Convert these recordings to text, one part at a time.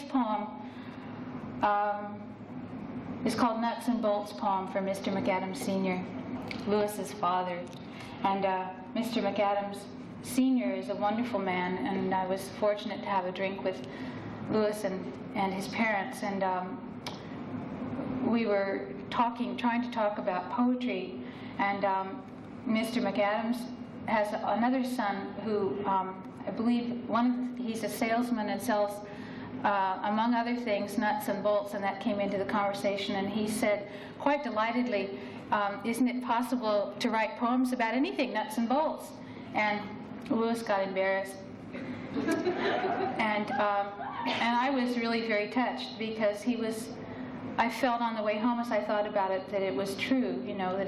poem is called Nuts and Bolts Poem for Mr. MacAdams Sr., Lewis's father. And Mr. MacAdams Sr. is a wonderful man, and I was fortunate to have a drink with Lewis and his parents, and we were trying to talk about poetry, and Mr. MacAdams has another son who I believe he's a salesman and sells, among other things, nuts and bolts, and that came into the conversation, and he said quite delightedly, isn't it possible to write poems about anything, nuts and bolts? And Lewis got embarrassed. And I was really very touched, because I felt on the way home as I thought about it that it was true, that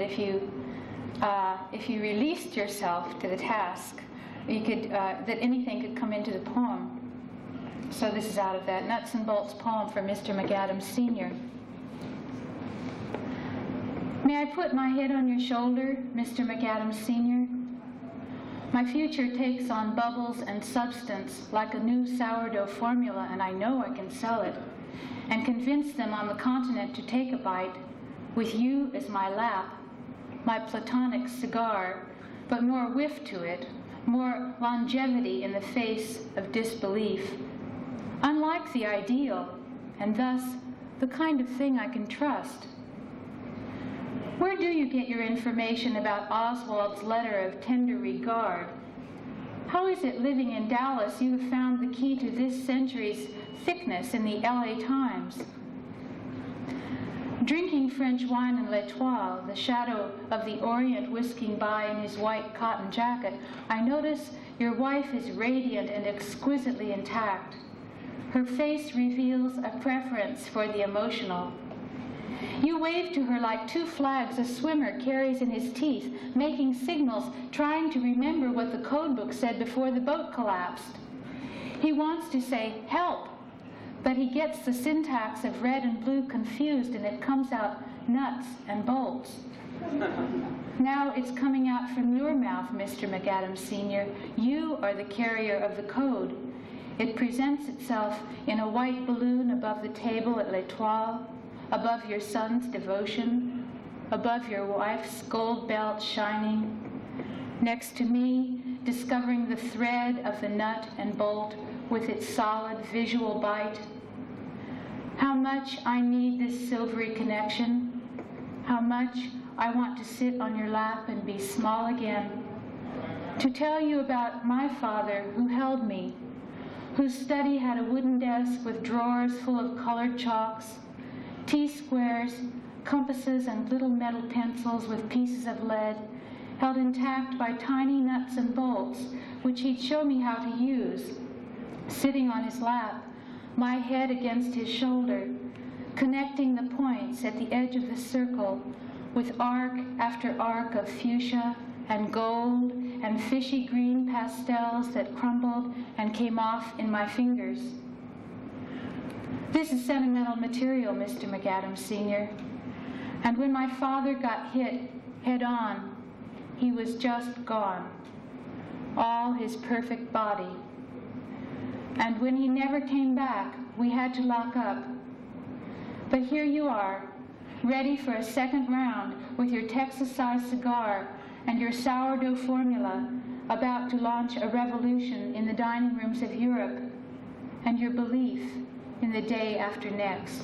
if you released yourself to the task, you could, that anything could come into the poem. So this is out of that Nuts and Bolts poem for Mr. MacAdams Sr. May I put my head on your shoulder, Mr. MacAdams Sr.? My future takes on bubbles and substance like a new sourdough formula, and I know I can sell it, and convince them on the continent to take a bite, with you as my lap, my platonic cigar, but more whiff to it, more longevity in the face of disbelief. Unlike the ideal, and thus the kind of thing I can trust. Where do you get your information about Oswald's letter of tender regard? How is it living in Dallas you have found the key to this century's thickness in the LA Times? Drinking French wine in L'Etoile, the shadow of the Orient whisking by in his white cotton jacket, I notice your wife is radiant and exquisitely intact. Her face reveals a preference for the emotional. You wave to her like two flags a swimmer carries in his teeth, making signals, trying to remember what the code book said before the boat collapsed. He wants to say, help, but he gets the syntax of red and blue confused, and it comes out nuts and bolts. Now it's coming out from your mouth, Mr. MacAdams Sr. You are the carrier of the code. It presents itself in a white balloon above the table at L'Etoile, above your son's devotion, above your wife's gold belt shining, next to me, discovering the thread of the nut and bolt with its solid visual bite. How much I need this silvery connection, how much I want to sit on your lap and be small again, to tell you about my father who held me, whose study had a wooden desk with drawers full of colored chalks, T-squares, compasses, and little metal pencils with pieces of lead, held intact by tiny nuts and bolts, which he'd show me how to use, sitting on his lap, my head against his shoulder, connecting the points at the edge of the circle with arc after arc of fuchsia and gold and fishy green pastels that crumbled and came off in my fingers. This is sentimental material, Mr. MacAdams Sr. And when my father got hit head on, he was just gone, all his perfect body. And when he never came back, we had to lock up. But here you are, ready for a second round with your Texas-sized cigar and your sourdough formula, about to launch a revolution in the dining rooms of Europe, and your belief in the day after next.